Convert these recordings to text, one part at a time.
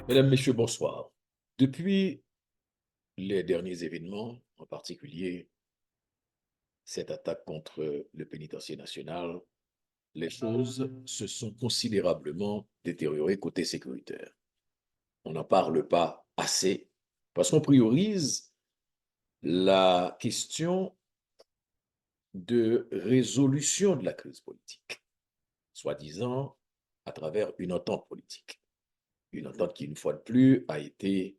Mesdames, Messieurs, bonsoir. Depuis les derniers événements, en particulier cette attaque contre le pénitencier national, les choses se sont considérablement détériorées côté sécuritaire. On n'en parle pas assez parce qu'on priorise la question de résolution de la crise politique, soi-disant à travers une entente politique. Une entente qui, une fois de plus, a été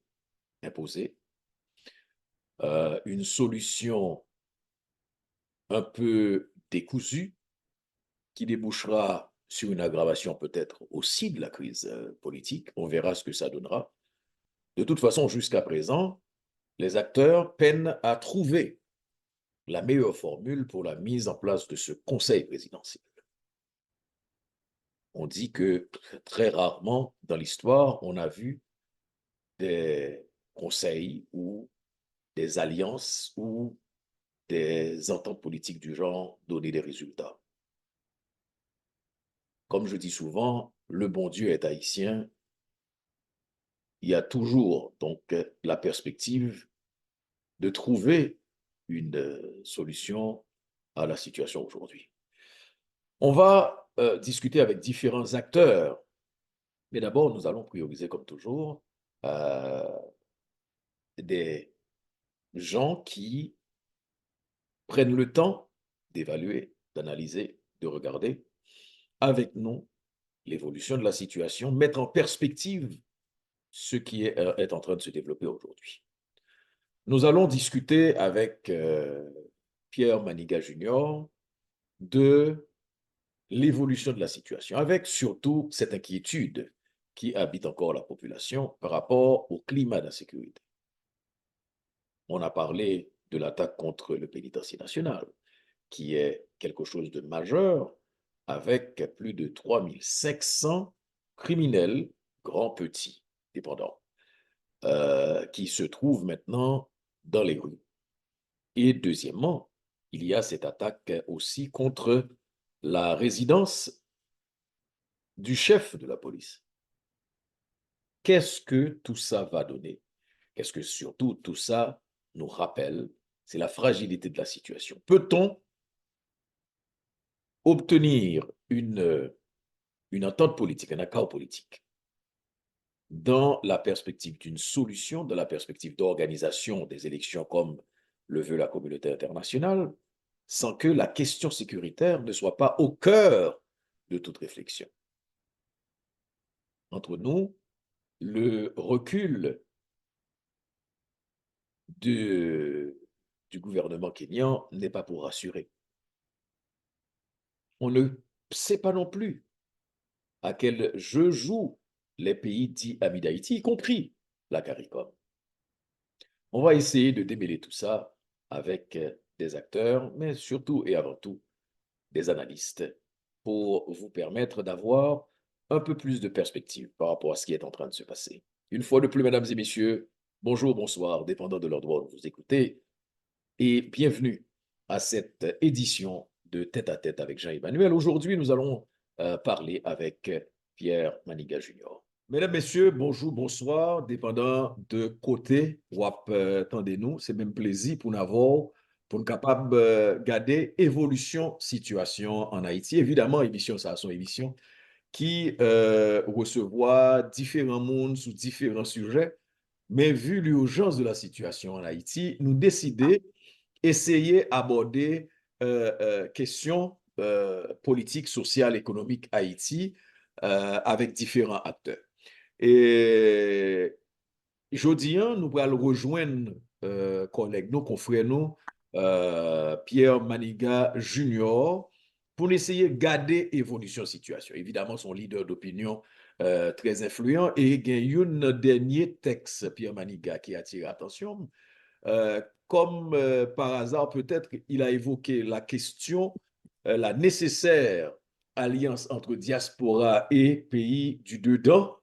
imposée. Une solution un peu décousue qui débouchera sur une aggravation peut-être aussi de la crise politique. On verra ce que ça donnera. De toute façon, jusqu'à présent, les acteurs peinent à trouver la meilleure formule pour la mise en place de ce conseil présidentiel. On dit que très rarement dans l'histoire, on a vu des conseils ou des alliances ou des ententes politiques du genre donner des résultats. Comme je dis souvent, le bon Dieu est haïtien. Il y a toujours donc la perspective de trouver une solution à la situation aujourd'hui. On va discuter avec différents acteurs, mais d'abord, nous allons prioriser, comme toujours, euh, des gens qui prennent le temps d'évaluer, d'analyser, de regarder avec nous l'évolution de la situation, mettre en perspective ce qui est en train de se développer aujourd'hui. Nous allons discuter avec Pierre Maniga Junior de l'évolution de la situation, avec surtout cette inquiétude qui habite encore la population par rapport au climat d'insécurité. On a parlé de l'attaque contre le pénitencier national, qui est quelque chose de majeur, avec plus de 3500 criminels, grands, petits, dépendants, qui se trouvent maintenant dans les rues. Et deuxièmement, il y a cette attaque aussi contre la résidence du chef de la police. Qu'est-ce que tout ça va donner? Qu'est-ce que surtout tout ça nous rappelle? C'est la fragilité de la situation. Peut-on obtenir une entente politique, un accord politique, dans la perspective d'une solution, dans la perspective d'organisation des élections comme le veut la communauté internationale, sans que la question sécuritaire ne soit pas au cœur de toute réflexion? Entre nous, le recul de, du gouvernement kényan n'est pas pour rassurer. On ne sait pas non plus à quel jeu jouent les pays dits amis d'Haïti, y compris la CARICOM. On va essayer de démêler tout ça avec des acteurs, mais surtout et avant tout des analystes, pour vous permettre d'avoir un peu plus de perspective par rapport à ce qui est en train de se passer. Une fois de plus, mesdames et messieurs, bonjour, bonsoir, dépendant de l'endroit où vous écoutez, et bienvenue à cette édition de Tête à Tête avec Jean-Emmanuel. Aujourd'hui, nous allons parler avec Pierre Maniga Junior. Mesdames, Messieurs, bonjour, bonsoir, dépendant de côté, ou attendez-nous, c'est même plaisir pour nous avoir, pour nous capables de garder évolution situation en Haïti. Évidemment, émission, ça a son émission, qui recevoir différents mondes sous différents sujets, mais vu l'urgence de la situation en Haïti, nous décidons essayer d'aborder questions politiques, sociales, économiques Haïti avec différents acteurs. Et jeudi, nous allons rejoindre collègues, nos confrères, nous, Pierre Maniga Junior, pour essayer de garder l'évolution de la situation. Évidemment, son leader d'opinion très influent. Et il y a un dernier texte, Pierre Maniga, qui attire l'attention. Comme par hasard, peut-être, il a évoqué la question, la nécessaire alliance entre diaspora et pays du dedans.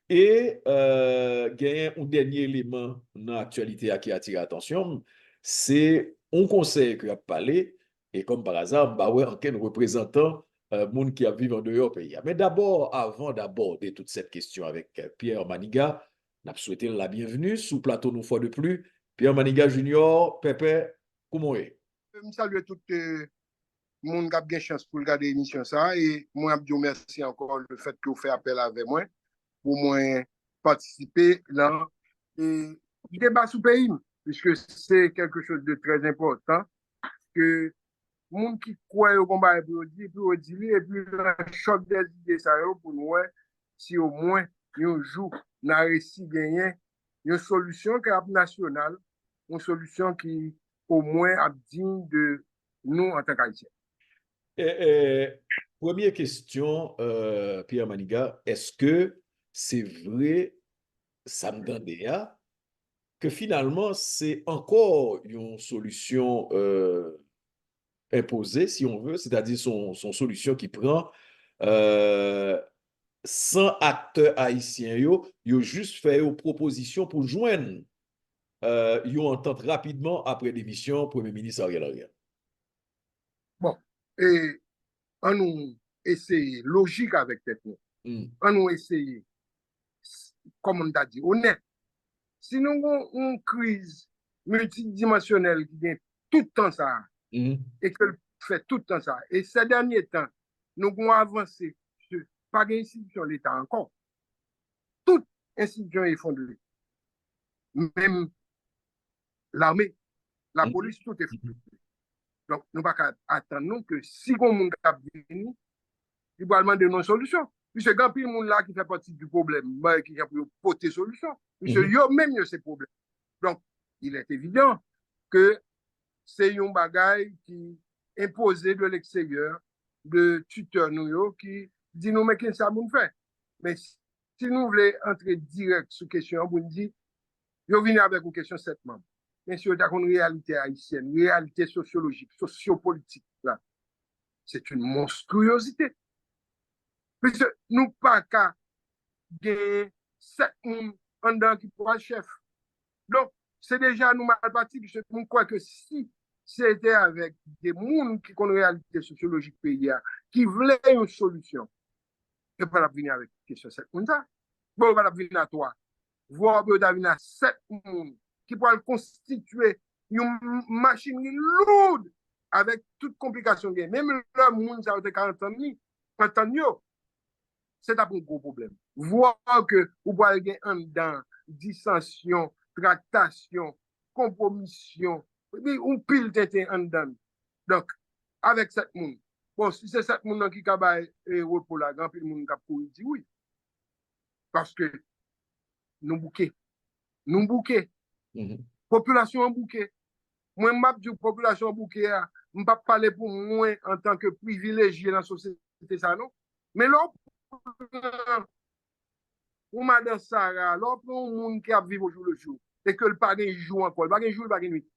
Et il y a un dernier élément dans l'actualité qui attire l'attention, c'est on conseille que a parlé, et comme par hasard, bah ouais, en quel représentant monde qui a vécu en dehors pays. Mais d'abord, avant d'aborder toute cette question avec Pierre Maniga, on a souhaité la bienvenue sous plateau une fois de plus. Pierre Maniga Junior, Pepe, comment est? Je salue tout le monde qui a bien chance pour regarder l'émission ça et moi je vous remercie encore le fait que vous faites appel avec moi pour moi participer dans le débat sous pays puisque c'est quelque chose de très important que les gens qui croient au combat pour dire et puis le choc des idées ça pour nous si au moins un jour on a réussi à gagner une solution qui est nationale, une solution qui au moins est digne de nous en tant qu'Haïtiens. Première question, Pierre Maniga, est-ce que c'est vrai, ça me donne que finalement c'est encore une solution imposée, si on veut, c'est-à-dire son solution qui prend euh, 100 acteurs haïtiens, yo juste fait une proposition pour joindre une entente rapidement après l'émission Premier ministre Ariel Henry. Bon, et on nous essaye logique avec tête nous. Mm. On nous essaye, comme on t'a dit, honnête. Si nous avons une crise multidimensionnelle qui vient tout le temps ça, Mm. et que fait tout le temps ça, et ces derniers temps, nous avons avancé sur pas d'institution de l'État encore. Toute institution est fondée. Même l'armée, la Mm. police, tout est fondé. Donc, nous ne pouvons pas attendre que si on monde a venu, il va demander nos solutions. Puisque quand il y a monde là qui fait partie du problème, qui a porté solution, puisque Mm. yo même yo ces problèmes. Donc, il est évident que c'est un bagage qui est imposé de l'extérieur, de tuteur nous qui dit nous mais qu'est-ce que ça nous fait. Mais si nous voulons entrer direct sur la question, on dit, yo venu avec une question 7 membres. Bien sûr, il y a une réalité haïtienne, une réalité sociologique, sociopolitique. Là. C'est une monstruosité. Puisque nous pas qu'à gagner 7 personnes en dedans qui pourra chef. Donc, c'est déjà nous mal parti, puisque nous croyons que si c'était avec des gens qui ont une réalité sociologique pays, qui voulaient une solution, et pas venir avec question 7 personnes. Bon, on va venir à toi. Voir que venir à 7 personnes qui pourraient constituer une machine lourde avec toutes complications. Même le monde, ça a été 40 ans, c'est un gros problème. Voir que vous pouvez avoir un dans dissension, tractation, compromission, ou pile tête en dedans. Donc, avec cette monde, bon, si c'est cette monde qui a repos là, grand pile monde qui dit oui. Parce que nous bouquets, Mm. population en bouquet. Moi, je dis population en bouquet, je ne vais pas parler pour moi en tant que privilégié dans la société, ça non. Mais là, ou madame Sarah, l'autre monde qui a vécu au jour le jour, et que le pas de jour encore, le pas de jour, le pas de nuit.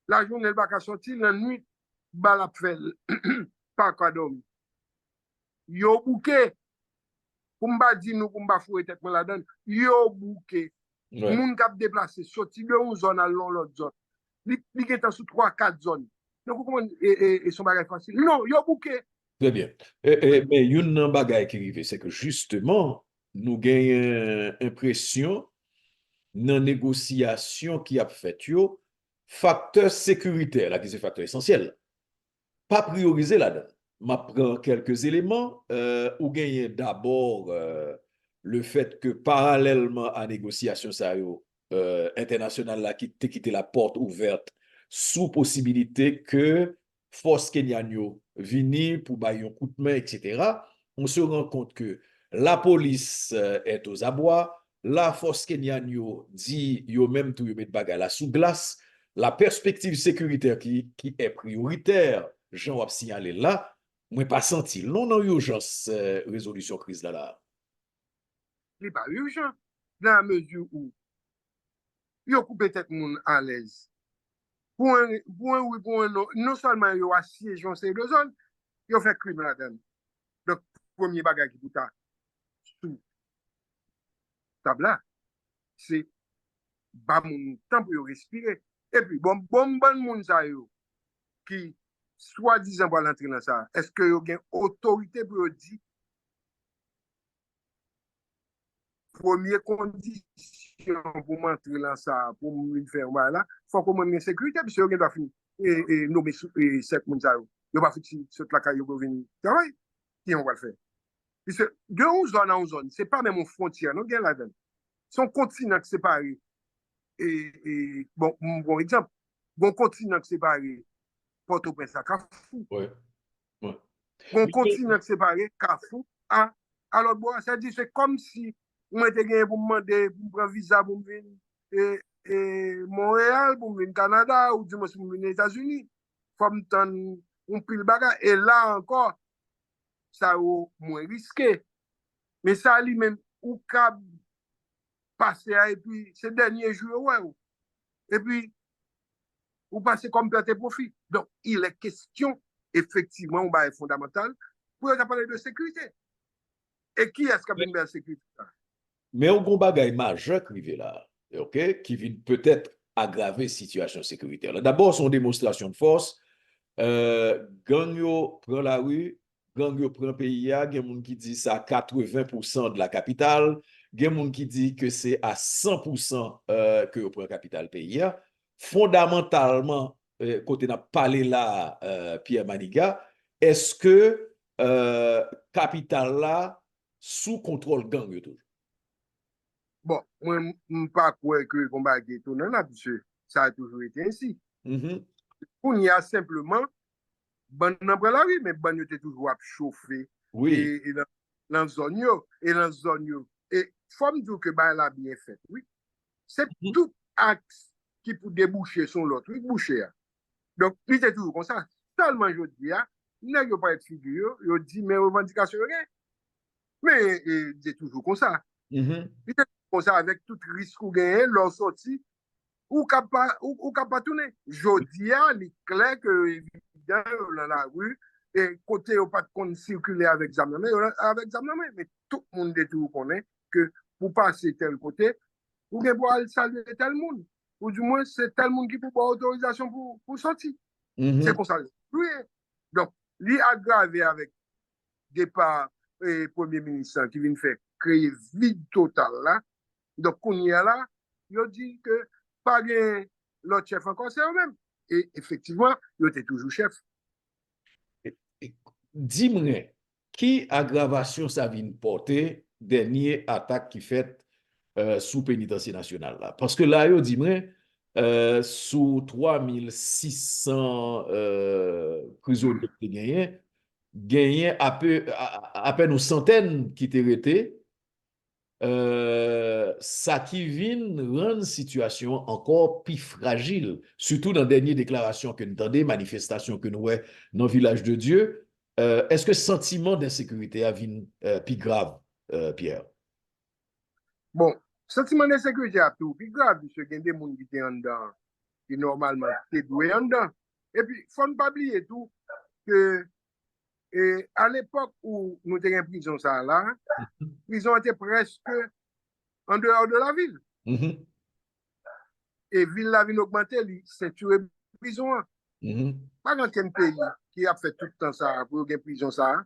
La journée, elle va pas sortir, la nuit, bah la fait, pas quoi dormir. Yo bouquet, pour m'ba dire nous, pour m'ba fouer tête la donne, yo bouquet. Ouais. Moun qui a déplacé, sorti de une zone à l'autre zone. Li est sous 3-4 zones. Donc, comment, et son bagage facile? Non, yo bouquet. Très bien. Mais une bagaille qui arrive, c'est que justement, nous avons l'impression, dans la négociation qui a fait, facteur sécuritaire, là, qui est facteur essentiel, pas prioriser là-dedans. Je prends quelques éléments. Ou gagner d'abord le fait que parallèlement à la négociation internationale là, qui quitté la porte ouverte sous possibilité que force kenyano vini pour bailler un coup de main, etc., on se rend compte que la police est aux abois, la force kenyano dit yo même tout yo met bagay la sous glace, la perspective sécuritaire qui est prioritaire Jean a signalé là, moi pas senti non dans urgence résolution crise là. Il n'est pas urgent. Dans la mesure où, yo coupé tête moun à l'aise. Pour un oui, pour un non, non seulement yo assiégé ces deux zones, yo fait crime là-dedans. Donc, premier bagage qui vous a sous table là, c'est ba moun temps pour respirer. Et puis, bon moun sa yo, qui, soi-disant, va l'entrer dans ça, est-ce que vous avez une autorité pour dire, première condition pour m'entrer dans ça, pour me faire là, il faut qu'on ait une sécurité, parce que vous doit finir et nommer 7 personnes. Vous va fixer ce placard, vous venir travailler. Qui on va le faire? Parce que de 11 zone en zone, ce n'est pas même une frontière, non, bien là-dedans. Son continent séparé. Bon exemple, bon continent séparé, Port-au-Prince à Carrefour. Ouais. Ouais. Bon continent séparé, Carrefour à l'autre bout. C'est-à-dire, c'est comme si on était gagné pour me demander, pour me prendre visa, pour me venir Montréal, pour me venir Canada, ou du moins pour me venir États-Unis. Il faut me tendre un pile bagage. Et là encore, ça est moins risqué. Mais ça, lui-même, ou cap passer, et puis ces derniers jours, ouais. Et puis, vous passez comme perte et profit. Donc, il est question, effectivement, est fondamental, pour parler de sécurité. Et qui est-ce qui a besoin de la sécurité? Mais au gros bagay majeur qui là, ok, qui vient peut-être aggraver la situation sécuritaire. D'abord, son démonstration de force, gang yo prend la rue, gang yo prend pays, il y a des gens qui disent ça à 80% de la capitale, il y a des gens qui disent que c'est à 100% que yo prend la capitale pays. Fondamentalement, côté n'a parlé là, Pierre Maniga, est-ce que capitale là sous contrôle gang yo toujours? Bon, moi, je ne pas croire que le combat est étonnant là, parce que ça a toujours été ainsi. On y a simplement, bon, dans la rue, mais bon, il était toujours à chauffer. Oui. Et dans la zone, et dans la zone. Et il faut me dire que bah, elle a bien fait. Oui. C'est tout axe qui peut déboucher sur l'autre. Oui, boucher. Donc, il était toujours comme ça. Seulement, je dis, il n'a pas de figure, il dit mes revendications, rien. Mais il est toujours comme ça. Il est comme ça avec tout risque ou gagner, leur sortie, ou pas tourner. Je dis, il est clair que, évidemment, dans la rue, et côté, on pas de circuler avec examen, mais tout le monde est toujours connaît que pour passer tel côté, ou bien pour aller saluer tel monde. Ou du moins, c'est tel monde qui peut avoir autorisation pour sortir. C'est comme ça. Oui. Donc, lui aggravé avec départ Premier ministre qui vient faire créer vide total là. Donc, on y est là, il dit que pas bien l'autre chef encore, c'est eux-mêmes. Et effectivement, il était toujours chef. Dis-moi, qui aggravation ça vient porter dernier attaque qui fait sous pénitencier national là? Parce que là, dis-moi, sous 3600 prisonniers qui gagné à peine une centaine qui étaient restés. Ça qui vient rendre la situation encore plus fragile, surtout dans la dernière déclaration que nous entendons, manifestation que nous avons dans le village de Dieu. Est-ce que le sentiment d'insécurité a vu plus grave, Pierre? Bon, sentiment d'insécurité a tout plus grave, parce qu'il y a des gens qui étaient en dedans, qui normalement étaient doués en dedans. Et puis, il ne faut pas oublier tout que à l'époque où nous étions en prison, ça là, prison était presque en dehors de la ville. Et ville la ville augmentée, c'est tuer prison. Pas dans quel pays qui a fait tout le temps ça pour une prison ça,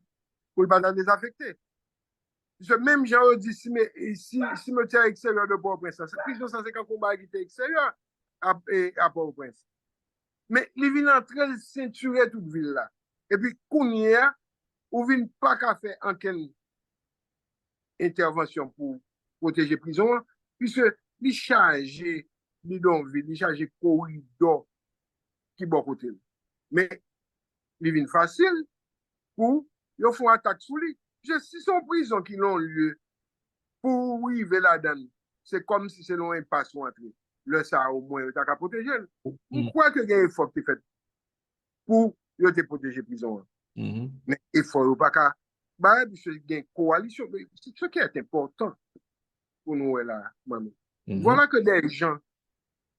pour ne pas désaffecter. Même j'ai dit, si me tiens extérieur de Port-au-Prince, cette prison, ça c'est quand combat qui était extérieur à Port-au-Prince. Mais il vient entrer ceinturer toute ville là. Et puis, Kounia, ou vient pas qu'à faire aucune intervention pour protéger prison, puisque il charge bidonville, il charge corridor qui bon côté. Mais il vient facile pour ils font attaque sur lui. Si son prison qui l'ont lieu pour arriver là-dedans, c'est comme si c'est un impasse pour entrer. Le ça au moins, tu as protéger. Pourquoi que il y a un effort qui est fait pour te protéger prison? Mais il faut pas qu'à il y a une coalition. Ce qui est important pour nous là, maman. Voilà que des gens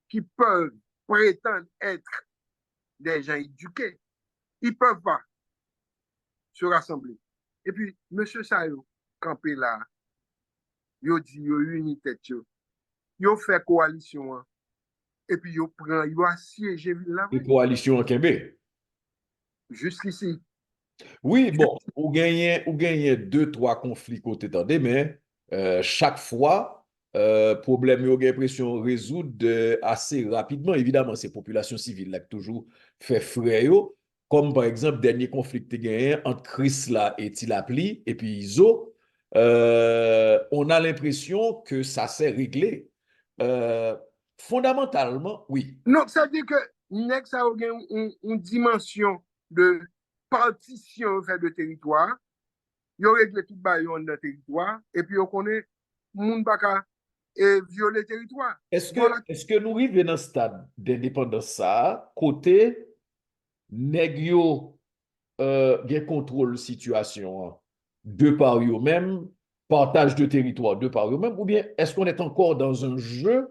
qui peuvent prétendre être des gens éduqués, ils ne peuvent pas se rassembler. Et puis, M. Sayo, campé là, il dit, il unit tête, il fait coalition, et puis il prend, il assiégé là. Une coalition en Kembe. jusqu'ici. Oui, bon, ou gagnez deux, trois conflits côté tendez, mais chaque fois, problème, yo gen pression résoudre assez rapidement. Évidemment, c'est population civile là qui toujours fait frais yo. Comme par exemple, dernier conflit que gagné entre Chris là et Tilapli, et puis Iso, on a l'impression que ça s'est réglé. Euh, Fondamentalement, oui. Non, ça veut dire que nèg ça a une dimension de partition fait de territoire. Yo réglé tout baillon dans territoire et puis on connaît moun baka et violer territoire. Voilà. Est-ce que nous arrivons dans ce stade d'indépendance ça, côté nèg yo gen contrôle situation hein, de par eux-mêmes, partage de territoire de par eux-mêmes, ou bien est-ce qu'on est encore dans un jeu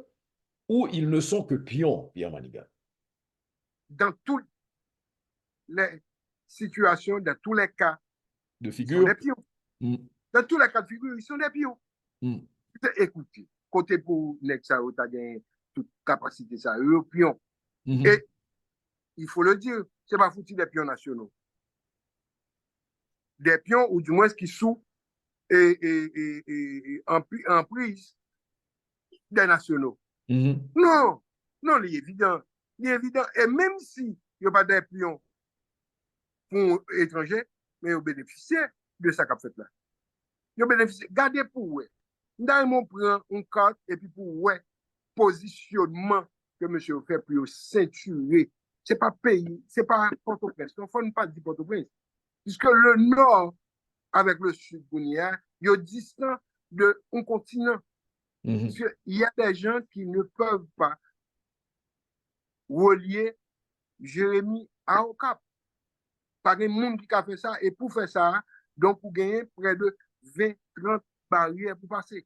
où ils ne sont que pions, Pierre Manigat? Dans toutes les situations, dans tous les cas, De ils sont figure? des pions. Mm, Dans tous les cas de figure, ils sont des pions. mm, Écoutez, côté pour nèg ça tu as gagné toute capacité ça, eux pions. mhm, Et il faut le dire, c'est pas foutu des pions nationaux. Des pions ou du moins qui sous et en prise des nationaux. mhm, Non, non, il est évident. Il est évident. Et même si il n'y a pas des pions pour étrangers, mais ils bénéficient de ça qu'a fait là. Ils bénéficient. Gardez pour vous. Nous prend une carte et puis pour ouais, positionnement que monsieur fait pour ceinturer. C'est pas pays, c'est pas Port-au-Prince. Il ne faut pas dire Port-au-Prince. Puisque le nord avec le sud, il est distant de un continent. mhm. Il y a des gens qui ne peuvent pas relier Jérémy à Okap. Pas de monde qui a fait ça. Et pour faire ça, donc pour gagner près de 20-30 barrières pour passer.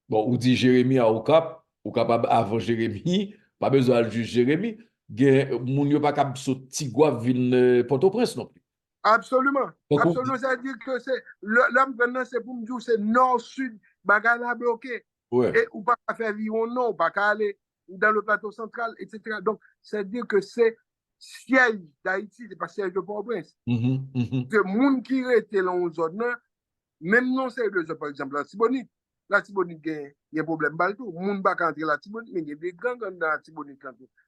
Bon, ou dit Jérémy à Okap, ou capable avant Jérémy, pas besoin de juger Jérémy, gen, moun yo pas capable sauter Tigwa ville Port-au-Prince non plus. Absolument. Donc, on dit, Absolument. Ça veut dire que c'est l'homme maintenant, c'est pour me dire c'est nord-sud, bagala bloqué. ouais. Et ou pas faire vivre non, ou pas aller dans le plateau central, etc. Donc, ça veut dire que c'est siège d'Haïti, c'est pas siège de Port-au-Prince. Mhm, mhm. Que moun qui était dans une zone, même non c'est de par exemple, la Tibonite, il y a un problème baltou. Moun pas entrer la Tibonite, mais il y a des gangs dans la Tibonite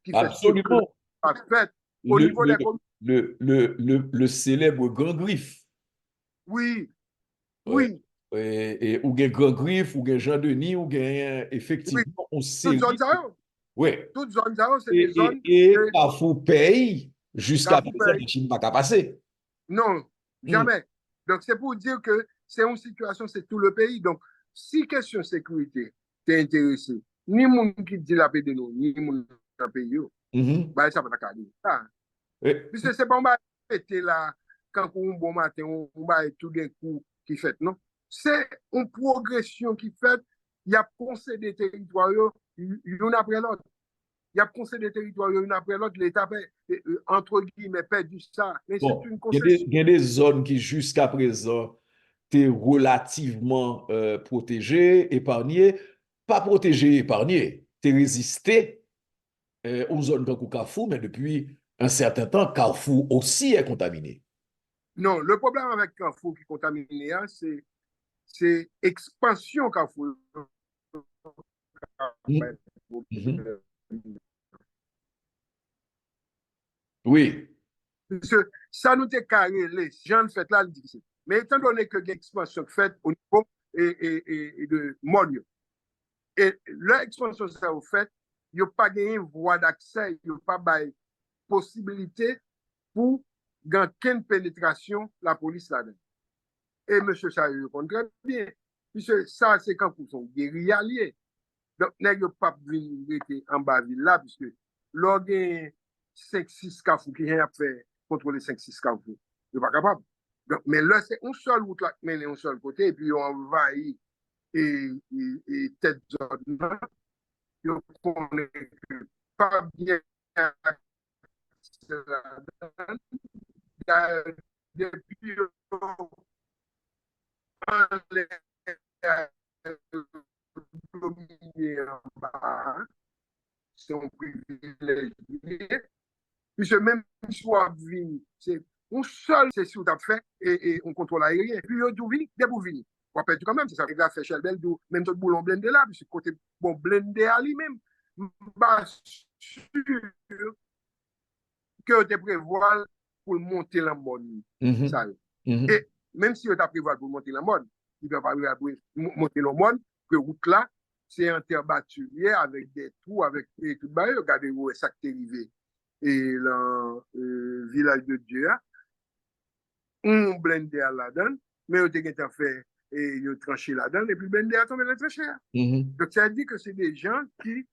qui fait ce que Absolument. a fait au le, niveau le, des communes. le célèbre Grand Griffe. Oui, Ouais. oui, Ou gen Grand Griffe, ou gen Jean-Denis, ou gen oui. effectivement, on Toutes série. zones, ça, Ouais. toutes zones, ça, c'est des zones Et que Carrefour paye jusqu'à Carrefour présent, paye. les Chine pas qu'à passer. Non, Hmm. jamais. Donc, c'est pour dire que c'est une situation, c'est tout le pays. Donc, si question sécurité t'est intéressé, ni moun qui dit la paix de nous, ni moun dans le pays, Mhm. bah, ça va pas dire. Et- Puisque c'est pas on va péter là, quand on bon matin, on va tout d'un coup qui fait, non? C'est une progression qui fait, il y a concédé des territoires, l'un après l'autre. Il y a concédé des territoires, l'un après l'autre, l'État, entre guillemets, perdu ça. Mais c'est bon, une il concession. y a des zones qui jusqu'à présent étaient relativement protégées, épargnées. Pas protégées, épargnées. T'es résisté aux zones comme Carrefour, mais depuis un certain temps, Carrefour aussi est contaminé. Non, le problème avec Carrefour qui contamine, c'est expansion Carrefour. Mhm. Mhm. Oui. Ça nous est carré, les gens fait là, difficile. Mais étant donné que l'expansion faite au niveau de Monio, et l'expansion ça au fait, il n'y a pas de voie d'accès, il n'y a pas de possibilité pour gagner une pénétration la police là-dedans. Et M. Chahut répond très bien, puisque ça, c'est quand pour son guerrier allié. Donc, n'est pas venir en bas ville là, puisque l'on a 5-6 cafous qui ont fait contrôler 5-6 cafous. Il n'est pas capable. Donc, mais là, c'est une seule route là qui mène un seul côté, et puis on envahit et tête zone là. On connaît pas bien depuis en bas, c'est un privilège. Puisque même soit vie, c'est on seul, c'est si on t'a fait, et on contrôle aérien. Puis, on dit, vini, dès vous vini. On appelle quand même, c'est ça, les gars fait chez Bel, même tout le boulon blendé là, puis côté, bon, blendé à lui-même, bah, sûr que tu prévois pour monter la mode. Mhm. Ça. Mhm. Et même si tu prévoit pour monter la mode, il ne peut pas monter la mode, que route là, c'est un terre battu avec des trous, avec et tout. Regardez où est ça qui est arrivé. Et le village de Dieu, on blendé à la donne, mais on a fait et ils ont tranché la donne, et puis blendé a tombé dans très cher. Mhm. Donc ça dit que c'est des gens qui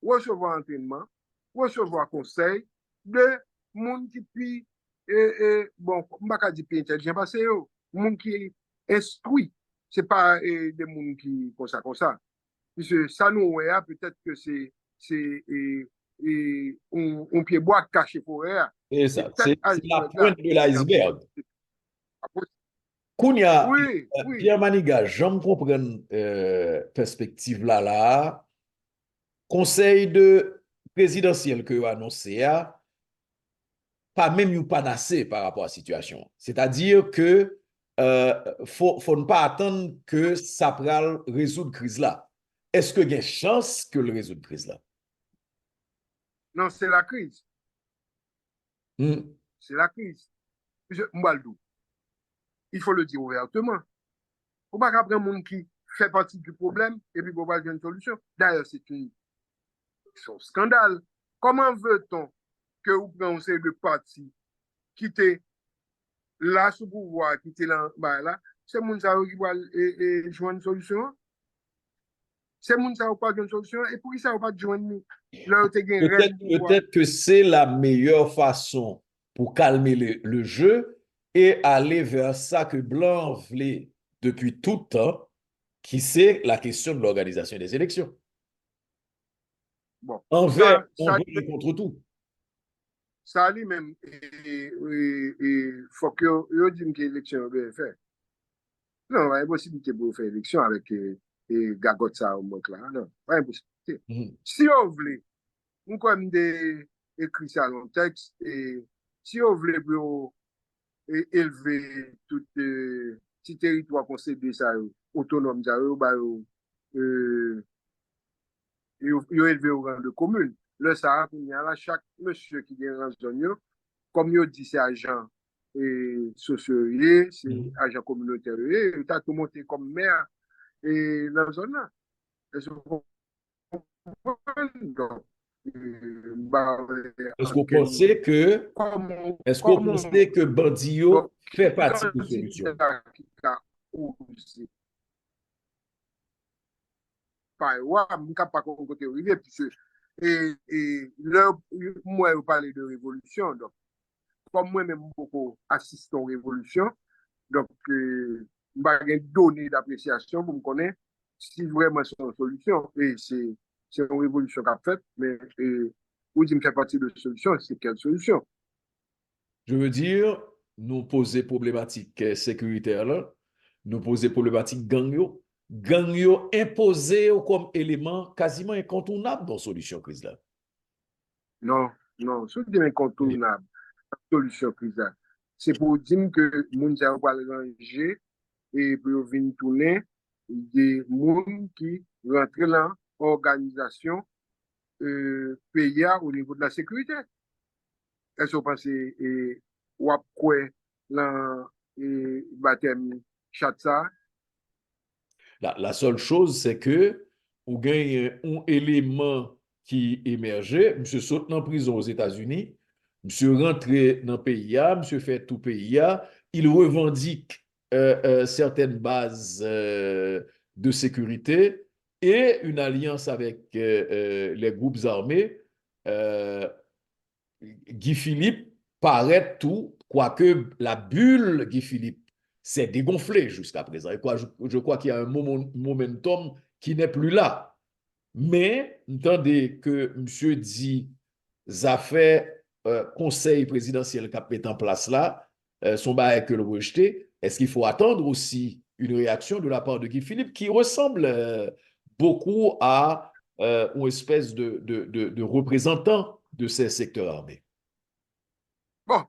recevoir entraînement, recevoir conseil de monde qui puis bon, on va pas dire plus intelligent parce que monde qui est instruit, c'est pas des monde qui comme ça. Puisque ça nous ouais, peut-être que c'est on pied bois caché forêt. Et C'est ça, peut-être c'est la iceberg là pointe de qui est en l'iceberg. train. Kounya, Oui, oui. Pierre Maniga, j'aime comprendre perspective là. Conseil de présidentiel que vous annoncé, pas même une panacée par rapport à la situation. C'est-à-dire que faut ne pas attendre que ça pourra résoudre la crise là. Est-ce que y a une chance que le résoudre la crise là? Non, c'est la crise. Hmm. C'est la crise. Mbaldou, il faut le dire ouvertement. Faut pas qu'après un monde qui fait partie du problème et puis pour pas une solution. D'ailleurs, c'est un scandale. Comment veut-on que vous preniez un série de partis qui étaient là sous pouvoir, qui étaient là, bah, là, c'est monde qui va joindre une solution. C'est monde qui va pas une solution et pour qui ça va pas joindre là tu as réel pouvoir. Peut-être que c'est la meilleure façon pour calmer le jeu et aller vers ça que Blanc voulait depuis tout le temps, qui c'est la question de l'organisation des élections. Bon, Envers et contre tout. ça lui-même, il faut que vous dites que l'élection est faite. Non, il y a une possibilité pour faire élection avec Gagot ça au manque là. Non, pas une possibilité. Mhm. Si on voulait, nous comme des écrit ça dans le texte, et si on voulait pour élever tout petit territoire concédé ça autonome, ça, bah, élevé au rang de commune. Le ça, il y a là, chaque monsieur qui est dans zone, comme il dit, c'est agent sociaux, c'est Mhm. agent communautaire, il a tout monté comme maire et dans la zone là. Donc, bah, Est-ce que vous pensez que, comment, est-ce que vous comment, pensez que donc, Bandio fait partie de la solution? candidat qui a osé, pas, ouais, je ne pas côté arrivé, puisque, là, moi, je parlais de révolution, donc, comme moi-même, beaucoup assiste aux révolutions, donc, je vais donner d'appréciation pour me connaître si vraiment c'est une solution. Et c'est une révolution qu'a faite, mais vous dites que fait partie de la solution, c'est quelle solution? Je veux dire, nous poser problématique sécuritaire là, nous poser problématique gang yo imposé comme élément quasiment incontournable dans la solution crise là. Non, non, ce qui est incontournable, la solution crise c'est pour dire que les gens vont ranger et pour venir tourner des gens qui rentrent dans l'organisation pays au niveau de la sécurité. Est-ce que vous pensez ou après dans le baptême Chatsa? La seule chose, c'est que vous gagnez un élément qui émergeait, monsieur saute en prison aux États-Unis, monsieur rentré dans le pays, monsieur fait tout pays, il revendique certaines bases de sécurité et une alliance avec les groupes armés. Euh, Guy Philippe paraît tout, quoique la bulle Guy Philippe s'est dégonflée jusqu'à présent. Et quoi, je crois qu'il y a un momentum qui n'est plus là. Mais, entendez que M. dit, ça fait conseil présidentiel qui a mis en place là, son bail que le rejeté, est-ce qu'il faut attendre aussi une réaction de la part de Guy Philippe qui ressemble beaucoup à une espèce de représentant de ces secteurs armés? Bon,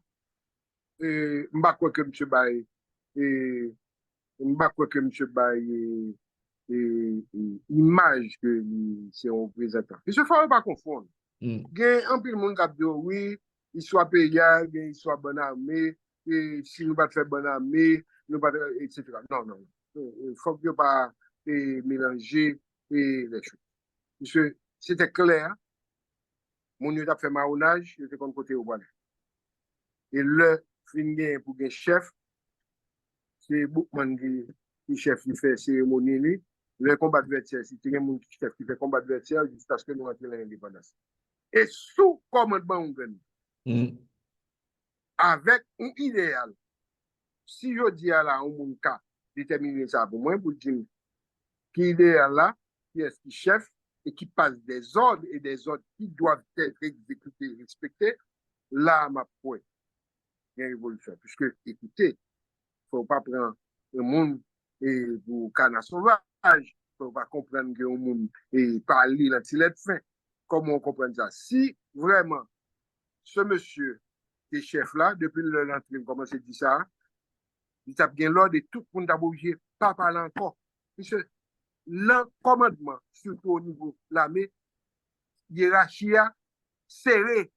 m'pa quoi que monsieur Baye, et m'pa quoi que monsieur Baye, image que c'est un représentant. Il se faut pas confondre. Mm. Gen un pile monde qui dit oui, il soit payant, il soit bonne armée, et si nous pas faire bonne armée, nous pas etc. Non, non. Il faut que pas mélanger les choses. Parce que c'était clair, mon yo t'a fait marronnage, il était comme côté au voilà. Et le fin gen pour gen chef, c'est Boukman qui chef qui fait cérémonie, le combat adversaire, si tu as un chef qui fait combat adversaire jusqu'à ce que nous rentrions dans l'indépendance. Et sous commandement Mm. avec un idéal, si je dis à la, un cas déterminer ça pour moi, pour dire qui idéal là, qui est qui chef et qui passe des ordres et des ordres qui doivent être exécutés, respectés, là, ma point, il y a une révolution. Puisque, écoutez, il ne faut pas prendre le monde et pour canard sauvage, il ne faut pas comprendre que le monde et parler dans le fin. Comment on comprend ça? Si vraiment ce monsieur qui est chef là, depuis l'entrée, comment c'est dit ça, il a bien l'ordre de tout le monde a bougé, pas parler encore. Puisque le commandement, surtout au niveau de l'armée, hiérarchie serrée.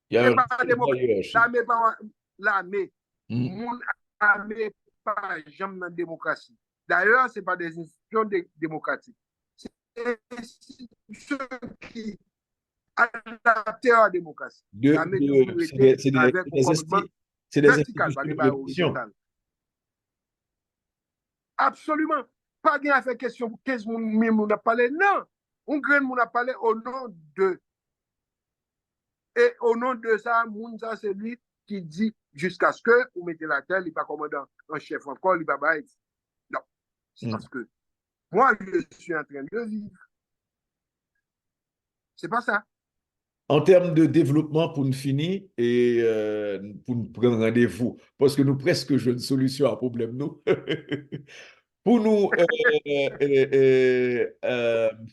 Il y a un pas hiérarchie. L'armée, pas l'armée. Mm. Mon armée, pas jamais dans la démocratie. D'ailleurs, ce n'est pas des institutions démocratiques. C'est des institutions qui adaptent à la démocratie. L'armée toujours été avec un commandement vertical, pas de horizontal. Absolument. Pas de faire question 15 moun a parlé. Non. Un grand moun a parlé au nom de. Et au nom de ça, moun ça, c'est lui qui dit jusqu'à ce que vous mettez la tête, il n'est pas commandant en chef encore, il n'est pas bail. Non. C'est parce que moi, je suis en train de vivre. C'est pas ça. En termes de développement, pour nous finir et pour nous prendre rendez-vous, parce que nous presque jouons une solution à problème, nous. Pour nous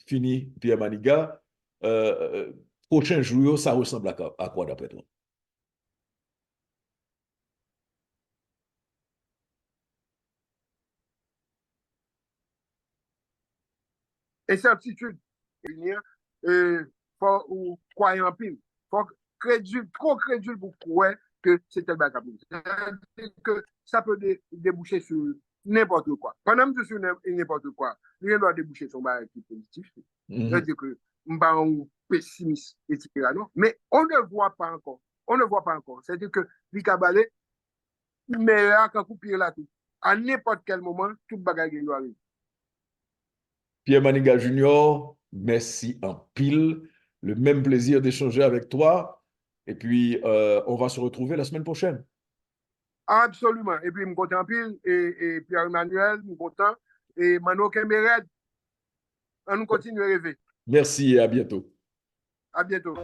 finir, Pierre Maniga, prochain jour, ça ressemble à quoi d'après toi? Incertitude. Il faut croire en pile. Faut crédule, trop crédule pour croire que c'est tel bagage. Que ça peut déboucher sur n'importe quoi. Pendant que sur n'importe quoi, rien doit déboucher sur un qui positif. C'est-à-dire que nous sommes pessimistes, etc. Non? Mais on ne voit pas encore. On ne voit pas encore. C'est-à-dire que l'Ikabalé, mais là, quand vous pirez là tout, à n'importe quel moment, tout bagage doit arriver. Pierre Maniga Junior, merci en pile. Le même plaisir d'échanger avec toi. Et puis, on va se retrouver la semaine prochaine. Absolument. Et puis, je suis content en pile. Et Pierre-Emmanuel, je suis content. Et Mano Kemered, on nous continue à rêver. Merci et à bientôt. À bientôt.